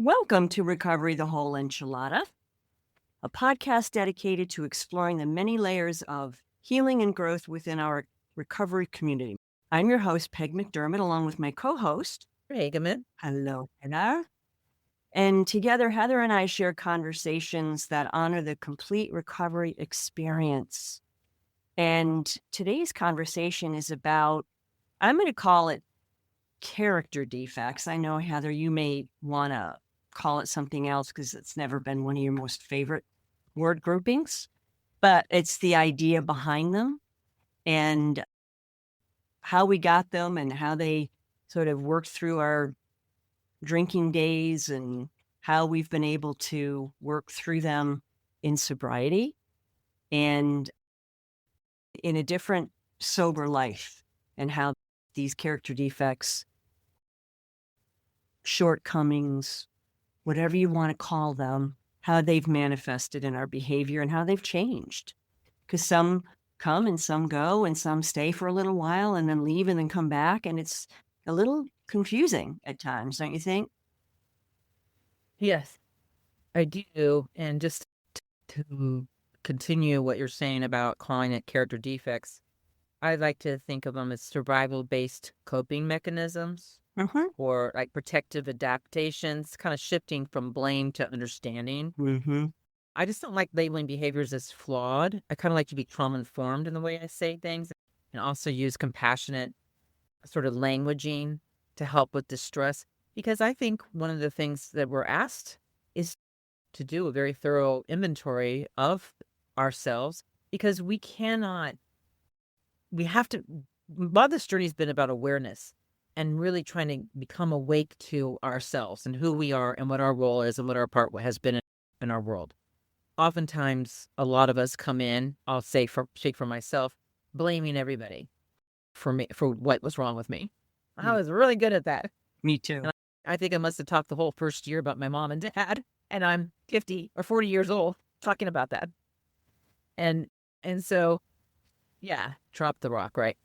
Welcome to Recovery the Whole Enchilada, a podcast dedicated to exploring the many layers of healing and growth within our recovery community. I'm your host, Peg McDermott, along with my co-host, Regamin. Hello, Heather. And together, Heather and I share conversations that honor the complete recovery experience. And today's conversation is about, I'm going to call it character defects. I know, Heather, you may want to call it something else because it's never been one of your most favorite word groupings, but it's the idea behind them and how we got them and how they sort of worked through our drinking days and how we've been able to work through them in sobriety and in a different sober life, and how these character defects, shortcomings, whatever you want to call them, how they've manifested in our behavior and how they've changed. Because some come and some go and some stay for a little while and then leave and then come back. And it's a little confusing at times, don't you think? Yes, I do. And just to continue what you're saying about calling it character defects, I like to think of them as survival-based coping mechanisms Mm-hmm. or like protective adaptations, kind of shifting from blame to understanding. Mm-hmm. I just don't like labeling behaviors as flawed. I kind of like to be trauma-informed in the way I say things and also use compassionate sort of languaging to help with distress. Because I think one of the things that we're asked is to do a very thorough inventory of ourselves, because we have to, a lot of this journey has been about awareness and really trying to become awake to ourselves and who we are and what our role is and what our part has been in our world. Oftentimes, a lot of us come in, I'll speak for myself, blaming everybody for what was wrong with me. I was really good at that. Me too. And I think I must have talked the whole first year about my mom and dad, and I'm 50 or 40 years old talking about that. And so, yeah, drop the rock, right?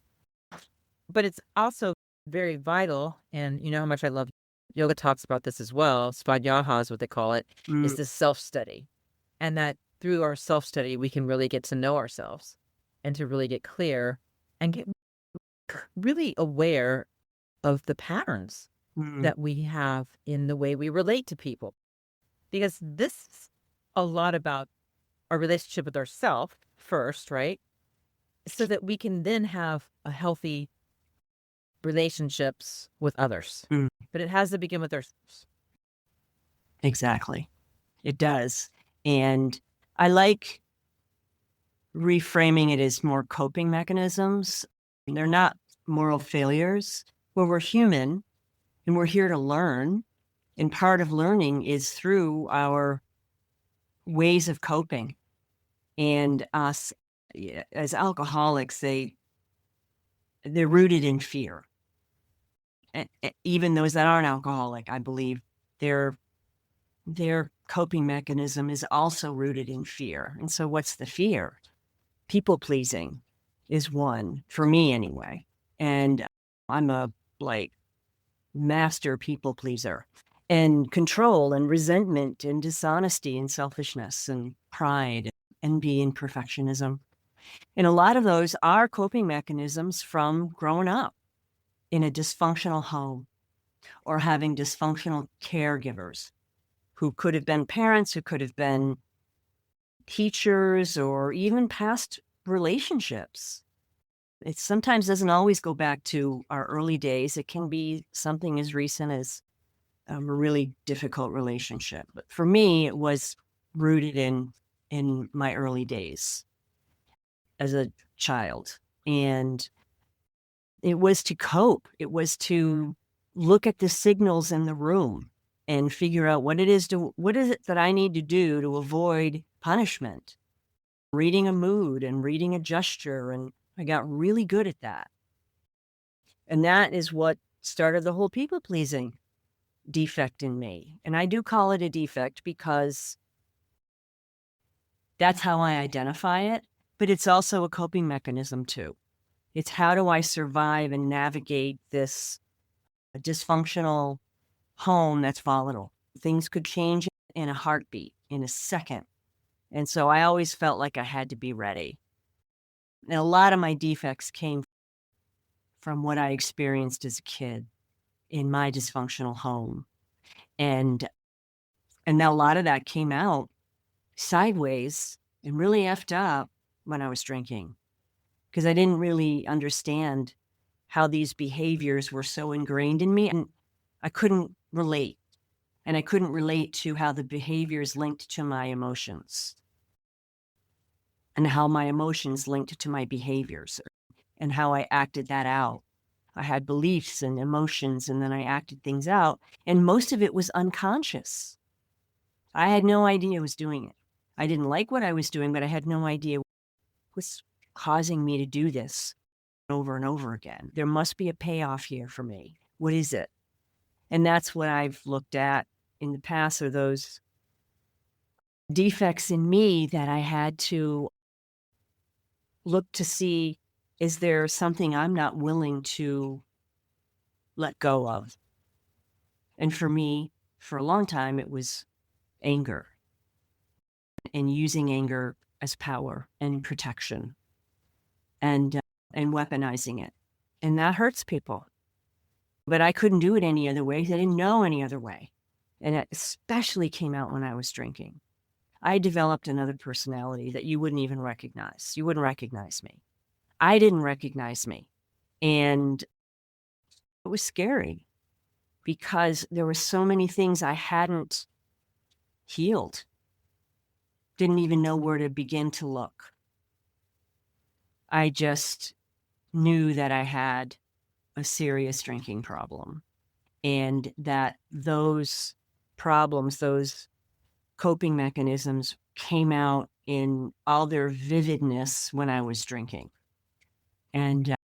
But it's also very vital, and you know how much I love yoga talks about this as well. Svadhyaya is what they call it, is this self-study. And that through our self-study, we can really get to know ourselves and to really get clear and get really aware of the patterns that we have in the way we relate to people. Because this is a lot about our relationship with ourselves first, right? So that we can then have a healthy relationships with others. But it has to begin with ourselves. Exactly. It does. And I like reframing it as more coping mechanisms. They're not moral failures. Well, we're human and we're here to learn. And part of learning is through our ways of coping. And us as alcoholics, they're rooted in fear. Even those that aren't alcoholic, I believe their coping mechanism is also rooted in fear. And so what's the fear? People pleasing is one, for me anyway. And I'm a master people pleaser. And control and resentment and dishonesty and selfishness and pride, envy and perfectionism. And a lot of those are coping mechanisms from growing up in a dysfunctional home or having dysfunctional caregivers who could have been parents, who could have been teachers, or even past relationships. It sometimes doesn't always go back to our early days. It can be something as recent as a really difficult relationship. But for me, it was rooted in my early days as a child. And it was to cope. It was to look at the signals in the room and figure out what is it that I need to do to avoid punishment. Reading a mood and reading a gesture. And I got really good at that. And that is what started the whole people pleasing defect in me. And I do call it a defect because that's how I identify it, but it's also a coping mechanism too. It's how do I survive and navigate this dysfunctional home that's volatile. Things could change in a heartbeat, in a second. And so I always felt like I had to be ready. And a lot of my defects came from what I experienced as a kid in my dysfunctional home. And a lot of that came out sideways and really effed up when I was drinking, because I didn't really understand how these behaviors were so ingrained in me, and I couldn't relate. And I couldn't relate to how the behaviors linked to my emotions and how my emotions linked to my behaviors and how I acted that out. I had beliefs and emotions, and then I acted things out, and most of it was unconscious. I had no idea I was doing it. I didn't like what I was doing, but I had no idea what was causing me to do this over and over again. There must be a payoff here for me. What is it? And that's what I've looked at in the past, are those defects in me that I had to look to see, is there something I'm not willing to let go of? And for me, for a long time, it was anger, and using anger as power and protection, and weaponizing it. And that hurts people. But I couldn't do it any other way. I didn't know any other way. And it especially came out when I was drinking. I developed another personality that you wouldn't even recognize. You wouldn't recognize me. I didn't recognize me. And it was scary because there were so many things I hadn't healed. Didn't even know where to begin to look. I just knew that I had a serious drinking problem, and that those problems, those coping mechanisms, came out in all their vividness when I was drinking. And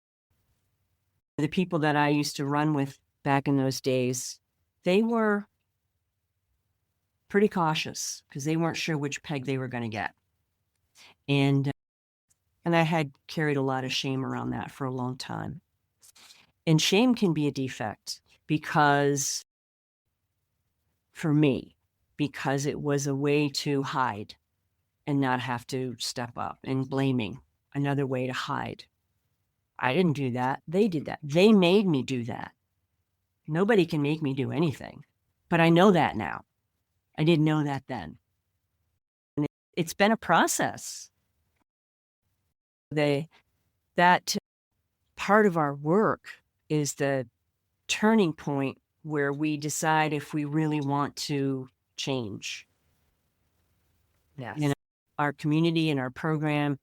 the people that I used to run with back in those days, they were pretty cautious because they weren't sure which peg they were going to get. And I had carried a lot of shame around that for a long time. And shame can be a defect because, for me, because it was a way to hide and not have to step up, and blaming, another way to hide. I didn't do that. They did that. They made me do that. Nobody can make me do anything. But I know that now. I didn't know that then. And it's been a process. That part of our work is the turning point where we decide if we really want to change. Yes. You know, our community and our program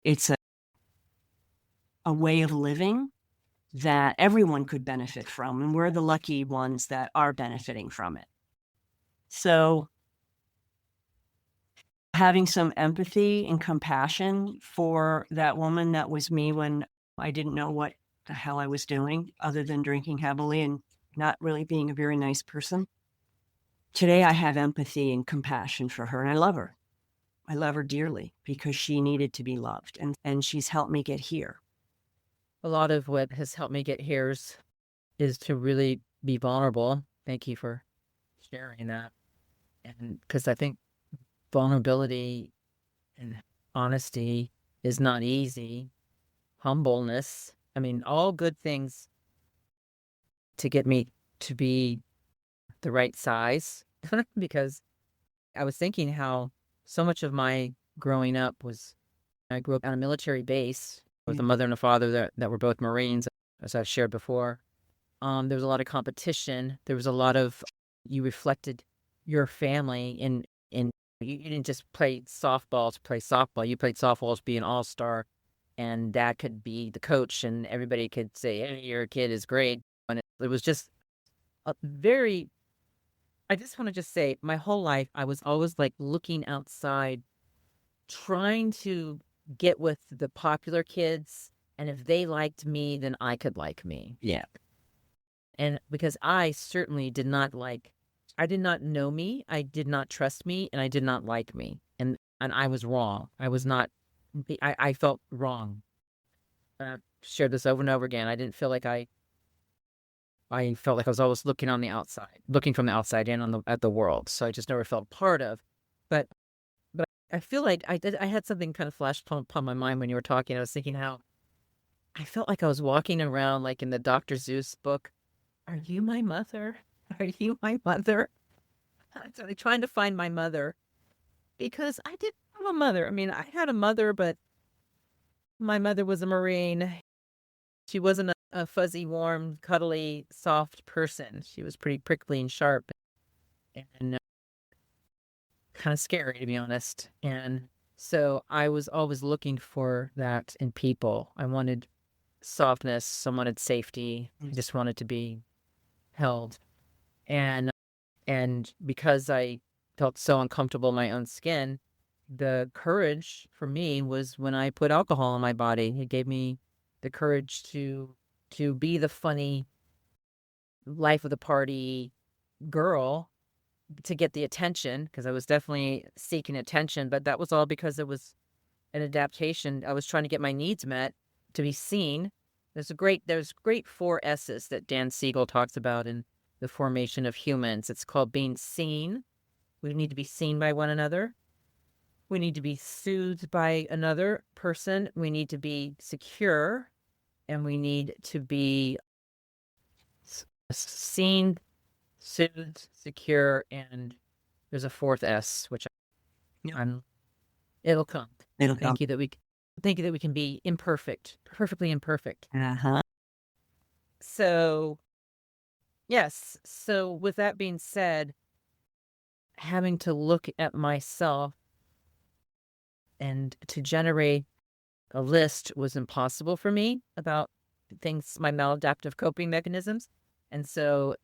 it's a way of living that everyone could benefit from, and we're the lucky ones that are benefiting from it. So having some empathy and compassion for that woman that was me when I didn't know what the hell I was doing other than drinking heavily and not really being a very nice person. Today I have empathy and compassion for her, and I love her. I love her dearly because she needed to be loved, and she's helped me get here. A lot of what has helped me get here is to really be vulnerable. Thank you for sharing that. And because I think vulnerability and honesty is not easy. Humbleness, I mean, all good things to get me to be the right size. Because I was thinking how so much of my growing up was, I grew up on a military base with a mother and a father that were both Marines, as I've shared before. There was a lot of competition. There was a lot of, you reflected your family in you didn't just play softball to play softball. You played softball to be an all-star, and dad could be the coach, and everybody could say, hey, your kid is great. And it was just a very, I just want to just say, my whole life, I was always like looking outside, trying to get with the popular kids. And if they liked me, then I could like me. Yeah. And because I certainly did not I did not know me, I did not trust me, and I did not like me. And I was wrong. I was not, I felt wrong. I've shared this over and over again. I didn't feel like I I felt like I was always looking on the outside, looking from the outside in at the world. So I just never felt part of. But I feel like I had something kind of flash upon my mind when you were talking. I was thinking how I felt like I was walking around like in the Dr. Seuss book. Are you my mother? Are you my mother? So like trying to find my mother because I didn't have a mother. I mean, I had a mother, but my mother was a Marine. She wasn't a fuzzy, warm, cuddly, soft person. She was pretty prickly and sharp and kind of scary, to be honest. And so I was always looking for that in people. I wanted softness. I wanted safety. I just wanted to be held. And because I felt so uncomfortable in my own skin, the courage for me was when I put alcohol in my body. It gave me the courage to be the funny, life of the party girl, to get the attention, because I was definitely seeking attention, but that was all because it was an adaptation. I was trying to get my needs met, to be seen. There's great 4 S's that Dan Siegel talks about in the formation of humans. It's called being seen. We need to be seen by one another. We need to be soothed by another person. We need to be secure, and we need to be seen, soothed, secure, and there's a 4th S, which it'll come. It'll come. Thank you that we can be imperfect, perfectly imperfect. Uh-huh. So, yes. So with that being said, having to look at myself and to generate a list was impossible for me about things, my maladaptive coping mechanisms. And so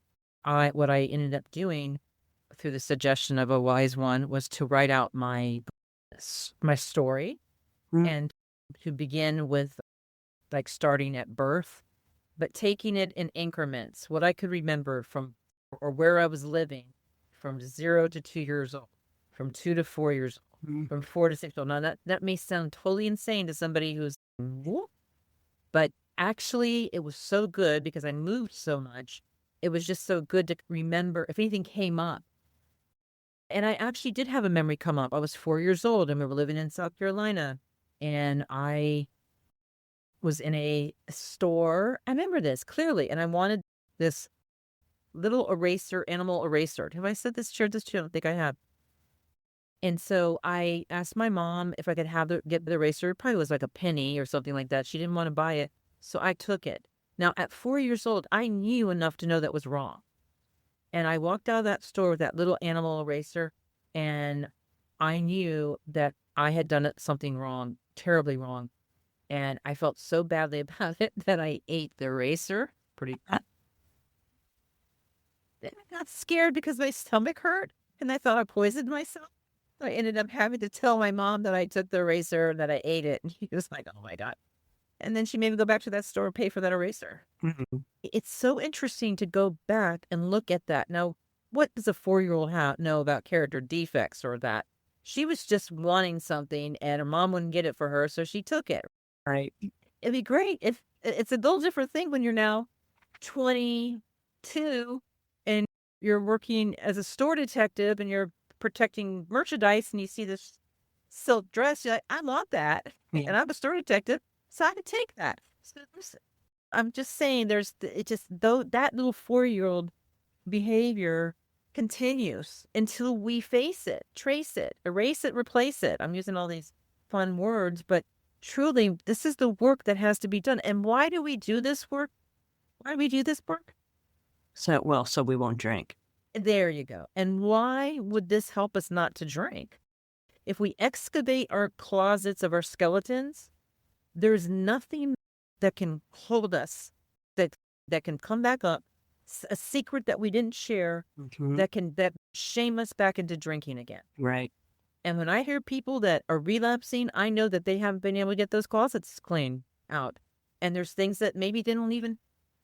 what I ended up doing through the suggestion of a wise one was to write out my story and to begin with, like, starting at birth, but taking it in increments, what I could remember from, or where I was living from 0 to 2 years old, from 2 to 4 years old, from 4 to 6 years old. Now that may sound totally insane to somebody who's, but actually it was so good because I moved so much. It was just so good to remember if anything came up. And I actually did have a memory come up. I was 4 years old and we were living in South Carolina, and I was in a store. I remember this clearly, and I wanted this little eraser, animal eraser. Have I said this? Shared this too? I don't think I have. And so I asked my mom if I could get the eraser. It probably was like a penny or something like that. She didn't want to buy it, so I took it. Now, at 4 years old, I knew enough to know that was wrong. And I walked out of that store with that little animal eraser, and I knew that I had done something wrong, terribly wrong. And I felt so badly about it that I ate the eraser pretty bad. Then I got scared because my stomach hurt, and I thought I poisoned myself. So I ended up having to tell my mom that I took the eraser and that I ate it. And she was like, oh my God. And then she made me go back to that store and pay for that eraser. It's so interesting to go back and look at that. Now, what does a 4-year-old know about character defects or that? She was just wanting something and her mom wouldn't get it for her, so she took it. Right. It'd be great if it's a little different thing when you're now 22 and you're working as a store detective and you're protecting merchandise and you see this silk dress. You're like, I want that. Yeah. And I'm a store detective, so I could take that. So I'm just saying that little 4-year-old behavior continues until we face it, trace it, erase it, replace it. I'm using all these fun words, but truly, this is the work that has to be done. And why do we do this work? Why do we do this work? So we won't drink. There you go. And why would this help us not to drink? If we excavate our closets of our skeletons, there's nothing that can hold us, that can come back up, a secret that we didn't share, that shame us back into drinking again. Right. And when I hear people that are relapsing, I know that they haven't been able to get those closets clean out. And there's things that maybe they don't even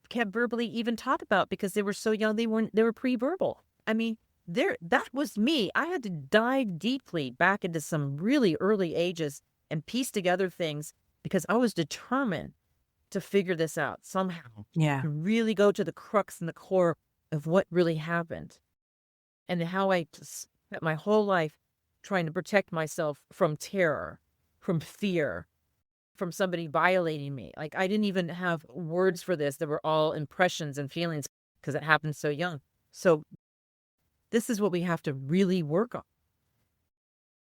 can't verbally even talk about because they were so young, they were pre-verbal. I mean, that was me. I had to dive deeply back into some really early ages and piece together things because I was determined to figure this out somehow, Yeah. to really go to the crux and the core of what really happened and how I spent my whole life trying to protect myself from terror, from fear, from somebody violating me. Like, I didn't even have words for this. They were all impressions and feelings because it happened so young. So this is what we have to really work on.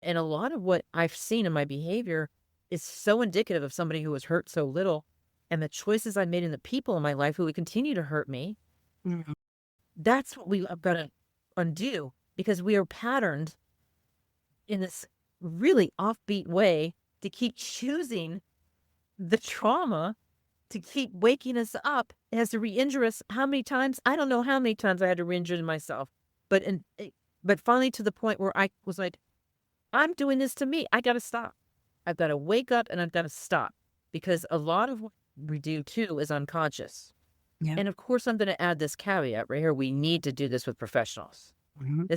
And a lot of what I've seen in my behavior is so indicative of somebody who was hurt so little, and the choices I made in the people in my life who would continue to hurt me. Mhm. That's what I've got to undo, because we are patterned in this really offbeat way to keep choosing the trauma, to keep waking us up. It has to re-injure us. How many times? I don't know how many times I had to re-injure myself. But finally to the point where I was like, I'm doing this to me. I got to stop. I've got to wake up and I've got to stop, because a lot of what we do too is unconscious. Yeah. And of course, I'm going to add this caveat right here. We need to do this with professionals. Mhm.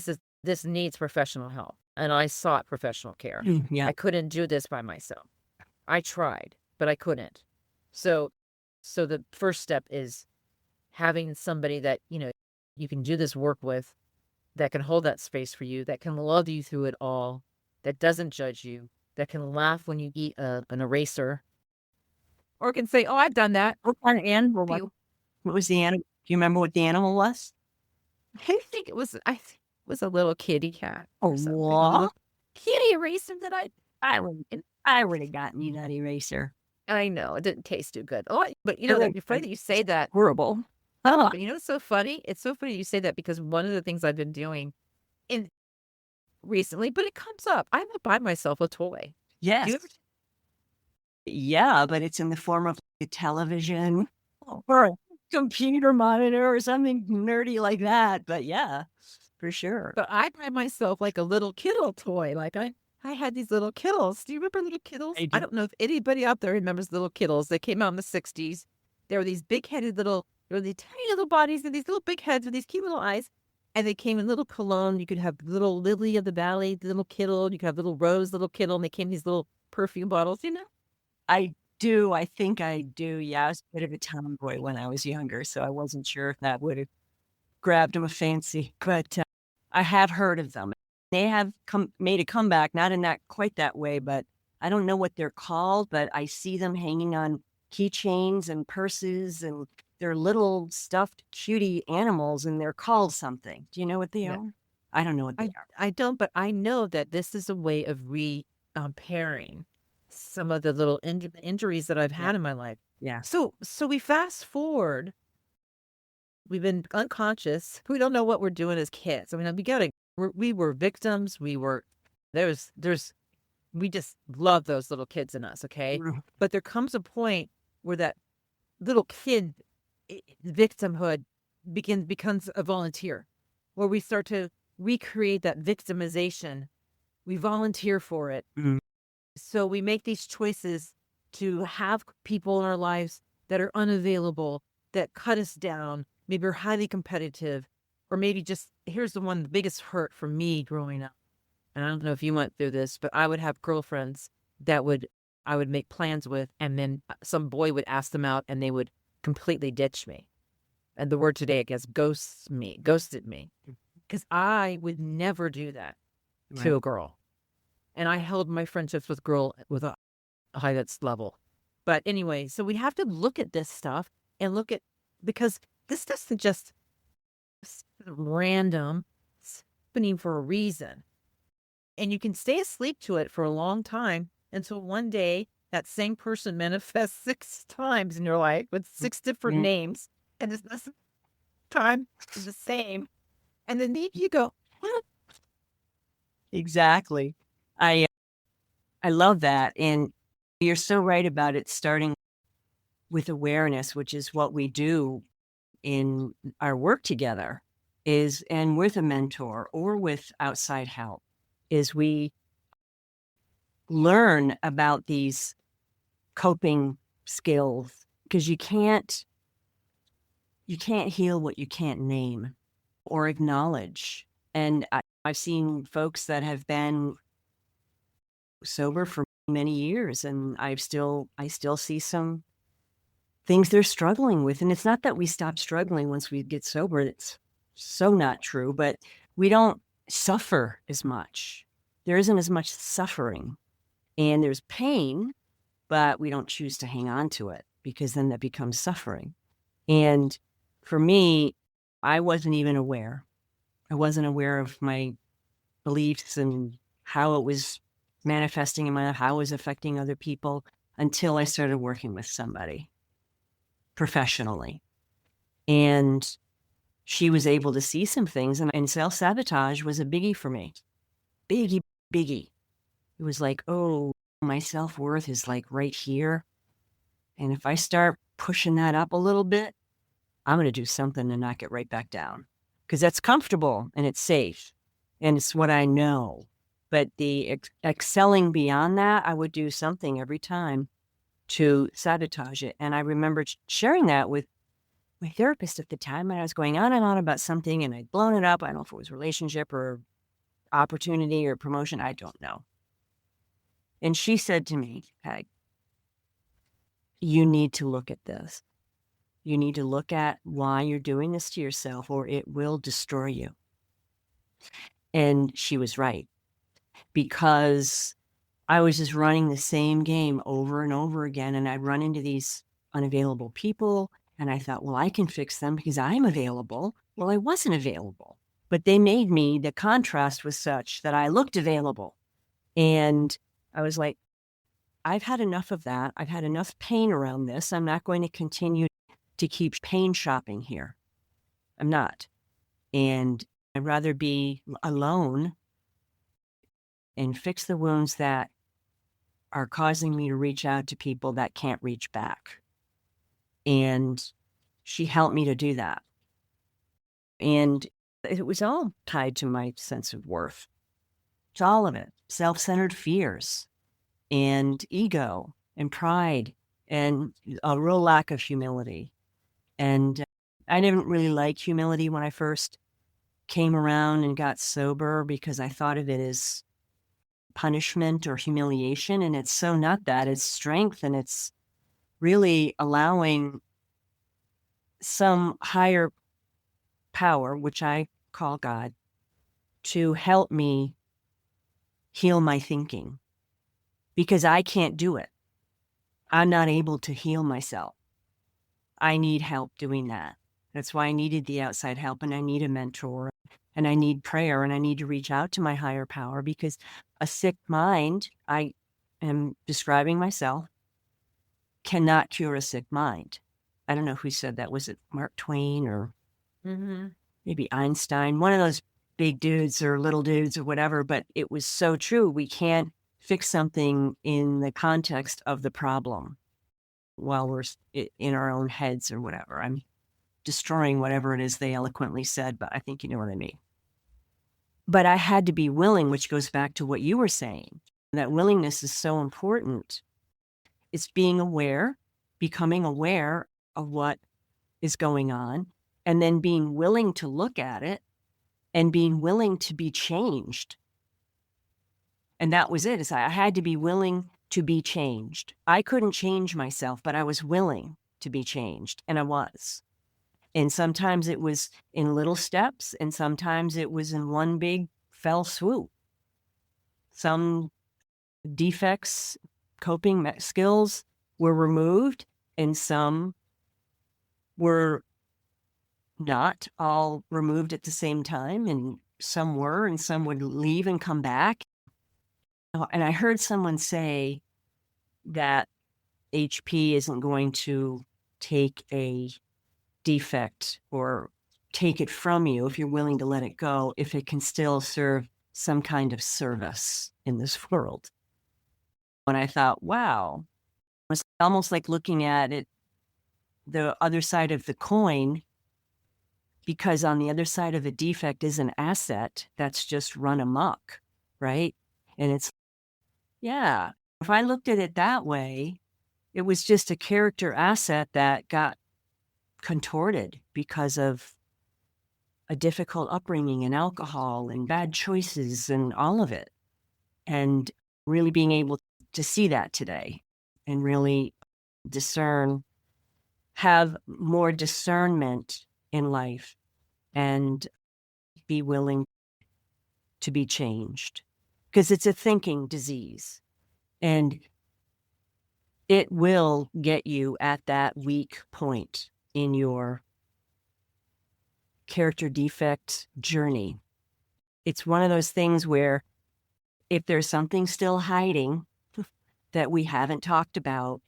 This needs professional help. And I sought professional care. Yeah. I couldn't do this by myself. I tried, but I couldn't. So the first step is having somebody that, you can do this work with, that can hold that space for you, that can love you through it all, that doesn't judge you, that can laugh when you eat an eraser, or can say, "Oh, I've done that." What kind of animal was You, what was the animal? Do you remember what the animal was? I think it was a little kitty cat Oh, or something, a little what? kitty eraser that I would I would have gotten you that eraser. I know it didn't taste too good. Oh, but It was you're funny that you say that. horrible. Ah, But it's so funny. It's so funny you say that, because one of the things I've been doing in recently, but it comes up. I will buy myself a toy. Do yes. you ever? Yeah, but it's in the form of a television or a computer monitor or something nerdy like that. But yeah, for sure. But I buy myself like a little Kittle toy. Like I had these little Kittles. Do you remember little Kittles? I I do. don't know if anybody out there remembers little Kittles. They came out in the 60s. They were these big-headed little, they were these tiny little bodies and these little big heads with these cute little eyes. And they came in little cologne. You could have little Lily of the Valley, little Kittle. You could have little Rose, little Kittle. And they came in these little perfume bottles. I do. I think I do. Yeah, I was a bit of a tomboy when I was younger, so I wasn't sure if that would have grabbed him a fancy. But I have heard of them. They have made a comeback, not in that quite that way, but I don't know what they're called, but I see them hanging on keychains and purses, and they're little stuffed cutie animals, and they're called something. Do you know what they Yeah. are? I don't know what they are. I don't, but I know that this is a way of repairing some of the little injuries that I've Yeah. had in my life. Yeah. So we fast forward. We've been unconscious. We don't know what we're doing as kids. I mean, we were victims. We just love those little kids in us. Okay. Mhm. But there comes a point where that little kid victimhood becomes a volunteer, where we start to recreate that victimization. We volunteer for it. Mhm. So we make these choices to have people in our lives that are unavailable, that cut us down. Maybe we're highly competitive, or maybe just, here's the biggest hurt for me growing up. And I don't know if you went through this, but I would have girlfriends that I would make plans with, and then some boy would ask them out and they would completely ditch me. And the word today, I guess, ghosted me. Because I would never do that to Right. a girl. And I held my friendships with a highest level. But anyway, so we have to look at this stuff and because this doesn't just random. It's happening for a reason. And you can stay asleep to it for a long time until one day that same person manifests 6 times in your life with 6 different Mhm. names. And this time is the same. And then you go, what? Exactly. I love that. And you're so right about it starting with awareness, which is what we do in our work together and with a mentor or with outside help, is we learn about these coping skills, because you can't heal what you can't name or acknowledge. And I've seen folks that have been sober for many years, and I still see some things they're struggling with. And it's not that we stop struggling once we get sober. It's so not true, but we don't suffer as much. There isn't as much suffering, and there's pain, but we don't choose to hang on to it because then that becomes suffering. And for me, I wasn't even aware. I wasn't aware of my beliefs and how it was manifesting in my life, how it was affecting other people until I started working with somebody professionally. And she was able to see some things, and self-sabotage was a biggie for me. Biggie, biggie. It was like, oh, my self-worth is like right here. And if I start pushing that up a little bit, I'm going to do something to knock it right back down because that's comfortable and it's safe and it's what I know. But the excelling beyond that, I would do something every time to sabotage it. And I remember sharing that with my therapist at the time, and I was going on and on about something, and I'd blown it up. I don't know if it was relationship or opportunity or promotion. I don't know. And she said to me, Peg, you need to look at this. You need to look at why you're doing this to yourself, or it will destroy you. And she was right, because I was just running the same game over and over again. And I'd run into these unavailable people. And I thought, well, I can fix them because I'm available. Well, I wasn't available, but they made me, the contrast was such that I looked available. And I was like, I've had enough of that. I've had enough pain around this. I'm not going to continue to keep pain shopping here. I'm not. And I'd rather be alone and fix the wounds that are causing me to reach out to people that can't reach back. And she helped me to do that. And it was all tied to my sense of worth. It's all of it. Self-centered fears and ego and pride and a real lack of humility. And I didn't really like humility when I first came around and got sober because I thought of it as punishment or humiliation. And it's so not that. It's strength, and it's really allowing some higher power, which I call God, to help me heal my thinking, because I can't do it. I'm not able to heal myself. I need help doing that. That's why I needed the outside help, and I need a mentor, and I need prayer, and I need to reach out to my higher power, because a sick mind, I am describing myself, cannot cure a sick mind. I don't know who said that. Was it Mark Twain or maybe Einstein? One of those big dudes or little dudes or whatever, but it was so true. We can't fix something in the context of the problem while we're in our own heads or whatever. I'm destroying whatever it is they eloquently said, but I think you know what I mean. But I had to be willing, which goes back to what you were saying. That willingness is so important. It's being aware, becoming aware of what is going on, and then being willing to look at it and being willing to be changed. And that was it. I had to be willing to be changed. I couldn't change myself, but I was willing to be changed, and I was. And sometimes it was in little steps, and sometimes it was in one big fell swoop. Some defects, coping skills were removed, and some were not all removed at the same time, and some were, and some would leave and come back. And I heard someone say that HP isn't going to take a defect or take it from you if you're willing to let it go, if it can still serve some kind of service in this world. And I thought, wow, it was almost like looking at it, the other side of the coin, because on the other side of a defect is an asset that's just run amok, right? And it's, yeah, if I looked at it that way, it was just a character asset that got contorted because of a difficult upbringing and alcohol and bad choices and all of it. And really being able to see that today and really discern have more discernment in life and be willing to be changed, because it's a thinking disease and it will get you at that weak point in your character defect journey. It's one of those things where if there's something still hiding that we haven't talked about,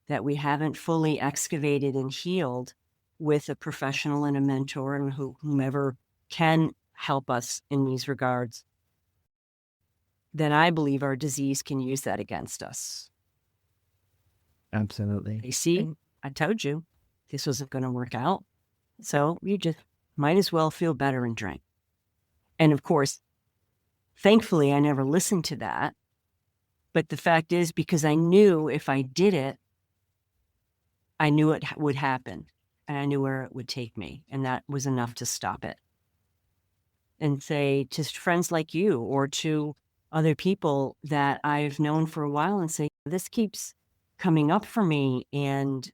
that we haven't fully excavated and healed with a professional and a mentor and whomever can help us in these regards, then I believe our disease can use that against us. Absolutely. You see, I told you this wasn't going to work out. So you just might as well feel better and drink. And of course, thankfully, I never listened to that. But the fact is, because I knew if I did it, I knew it would happen and I knew where it would take me. And that was enough to stop it. And say to friends like you or to other people that I've known for a while and say, this keeps coming up for me and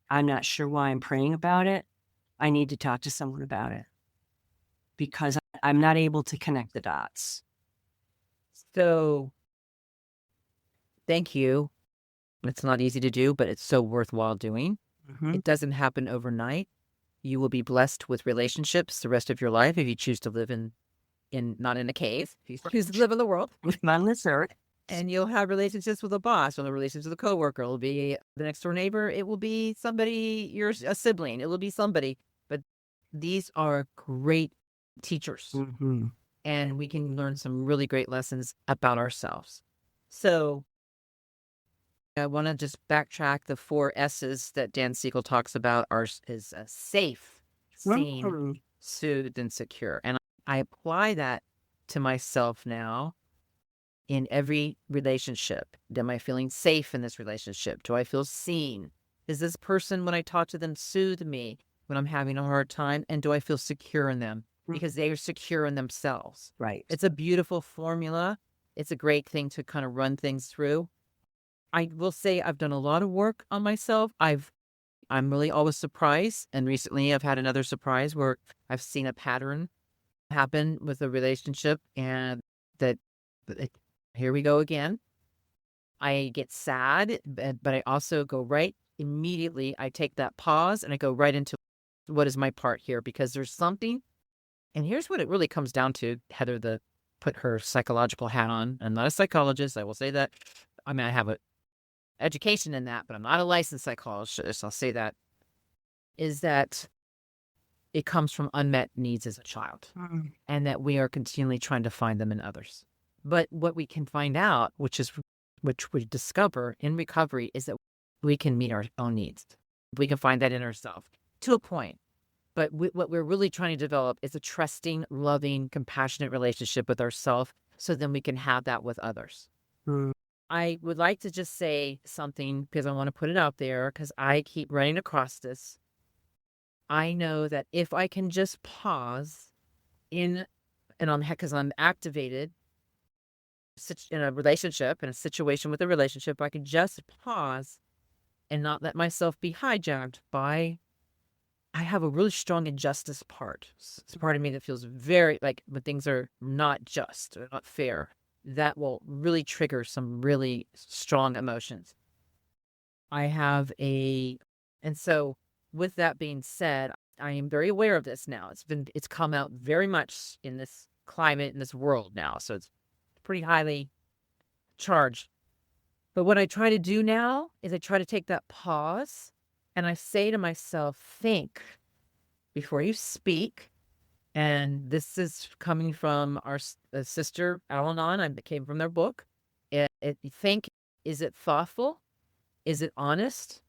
I'm not sure why I'm praying about it. I need to talk to someone about it because I'm not able to connect the dots. So thank you. It's not easy to do, but it's so worthwhile doing. Mm-hmm. It doesn't happen overnight. You will be blessed with relationships the rest of your life if you choose to live in not in a cave, if you choose to live in the world. On this earth. And you'll have relationships with a boss, or the relationships with a coworker. It'll be the next door neighbor. It will be somebody, a sibling. It will be somebody. But these are great teachers. Mm-hmm. And we can learn some really great lessons about ourselves. So I want to just backtrack. The 4 S's that Dan Siegel talks about is safe, seen, Mm-hmm. soothed, and secure. And I apply that to myself now in every relationship. Am I feeling safe in this relationship? Do I feel seen? Is this person, when I talk to them, soothe me when I'm having a hard time? And do I feel secure in them? Because they are secure in themselves. Right. It's a beautiful formula. It's a great thing to kind of run things through. I will say I've done a lot of work on myself. I'm really always surprised. And recently I've had another surprise where I've seen a pattern happen with a relationship and that here we go again. I get sad, but I also go right immediately. I take that pause and I go right into what is my part here, because there's something. And here's what it really comes down to. Heather, put her psychological hat on. I'm not a psychologist. I will say that. I mean, I have an education in that, but I'm not a licensed psychologist. I'll say that. Is that it comes from unmet needs as a child, and that we are continually trying to find them in others. But what we can find out, which we discover in recovery, is that we can meet our own needs. We can find that in ourselves to a point. But what we're really trying to develop is a trusting, loving, compassionate relationship with ourselves, so then we can have that with others. I would like to just say something because I want to put it out there because I keep running across this. I know that if I can just pause because I'm activated in a relationship, in a situation with a relationship, I can just pause and not let myself be hijacked by, I have a really strong injustice part. It's a part of me that feels very like when things are not just or not fair, that will really trigger some really strong emotions. And so with that being said, I am very aware of this now. It's come out very much in this climate, in this world now. So it's pretty highly charged. But what I try to do now is I try to take that pause and I say to myself, think before you speak. And this is coming from our sister Al-Anon. I came from their book. Think, is it thoughtful? Is it honest?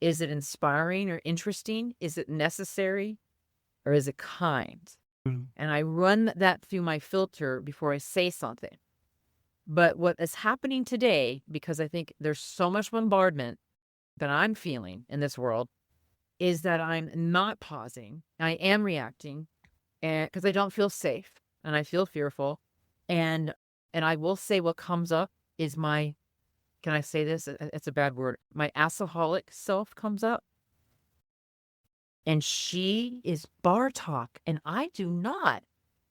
Is it inspiring or interesting? Is it necessary? Or is it kind? And I run that through my filter before I say something. But what is happening today, because I think there's so much bombardment that I'm feeling in this world, is that I'm not pausing. I am reacting, and because I don't feel safe and I feel fearful. And I will say what comes up is can I say this? It's a bad word. My alcoholic self comes up. And she is bar talk, and I do not.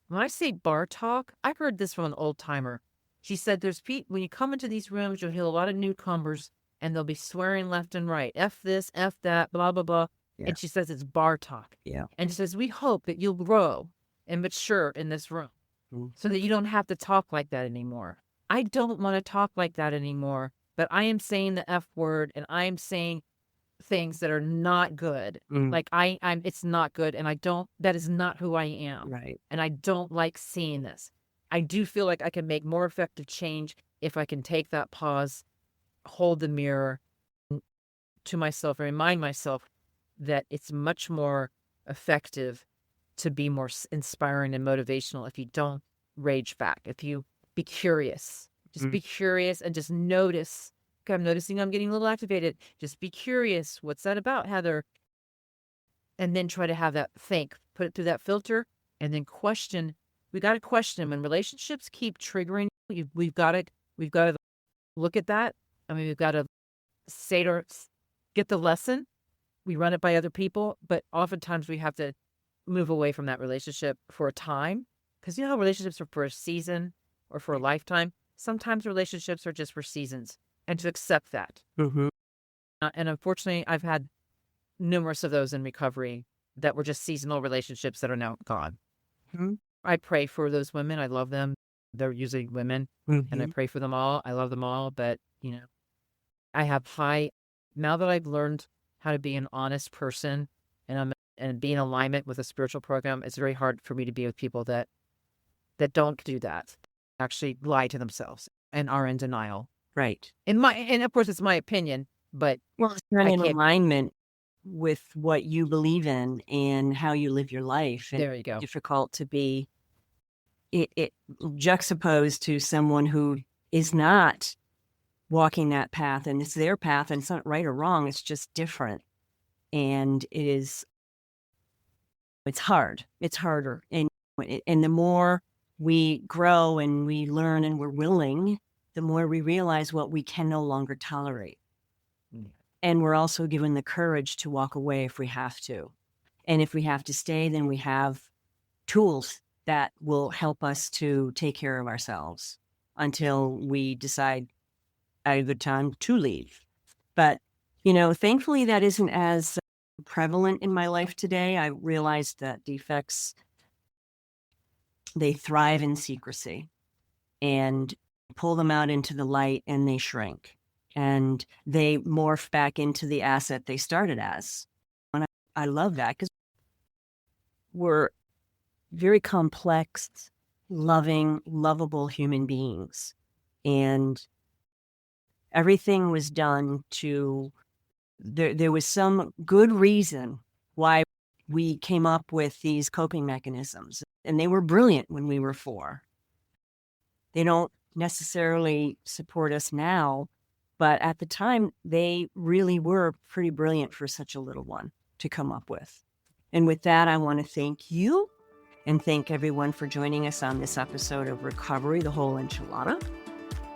When I say bar talk, I heard this from an old timer. She said there's when you come into these rooms, you'll hear a lot of newcomers, and they'll be swearing left and right. F this, F that, blah, blah, blah. Yeah. And she says it's bar talk. Yeah. And she says, we hope that you'll grow and mature in this room so that you don't have to talk like that anymore. I don't want to talk like that anymore, but I am saying the F word, and I am saying things that are not good. Like I'm it's not good, and that is not who I am. Right. And I don't like seeing this. I do feel like I can make more effective change if I can take that pause, hold the mirror to myself, and remind myself that it's much more effective to be more inspiring and motivational if you don't rage back. If you be curious, just be curious and just notice. Okay, I'm noticing I'm getting a little activated. Just be curious. What's that about, Heather? And then try to have that put it through that filter, and then question. We got to question when relationships keep triggering. We've got to look at that. I mean, we've got to get the lesson. We run it by other people, but oftentimes we have to move away from that relationship for a time. Because you know how relationships are for a season or for a lifetime? Sometimes relationships are just for seasons, and to accept that. And unfortunately, I've had numerous of those in recovery that were just seasonal relationships that are now gone. I pray for those women. I love them. They're usually women, and I pray for them all. I love them all, but, I have now that I've learned how to be an honest person and be in alignment with a spiritual program, it's very hard for me to be with people that don't do that, actually lie to themselves and are in denial. Right. And of course it's my opinion, but it's not in alignment with what you believe in and how you live your life. There you go. Difficult to be it juxtaposed to someone who is not walking that path, and it's their path, and it's not right or wrong. It's just different. And it's hard. It's harder. And the more we grow and we learn and we're willing, the more we realize what we can no longer tolerate. And we're also given the courage to walk away if we have to. And if we have to stay, then we have tools that will help us to take care of ourselves until we decide at a good time to leave. But, thankfully that isn't as prevalent in my life today. I realized that defects, they thrive in secrecy, and pull them out into the light and they shrink, and they morph back into the asset they started as. And I love that, because we're very complex, loving, lovable human beings. And everything was done there was some good reason why we came up with these coping mechanisms. And they were brilliant when we were 4. They don't necessarily support us now, but at the time, they really were pretty brilliant for such a little one to come up with. And with that, I want to thank you and thank everyone for joining us on this episode of Recovery, the Whole Enchilada.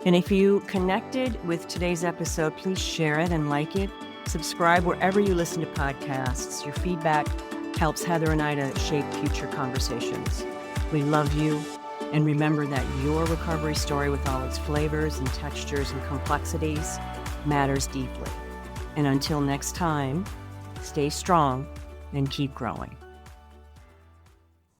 And if you connected with today's episode, please share it and like it. Subscribe wherever you listen to podcasts. Your feedback helps Heather and I to shape future conversations. We love you. And remember that your recovery story, with all its flavors and textures and complexities, matters deeply. And until next time, stay strong and keep growing.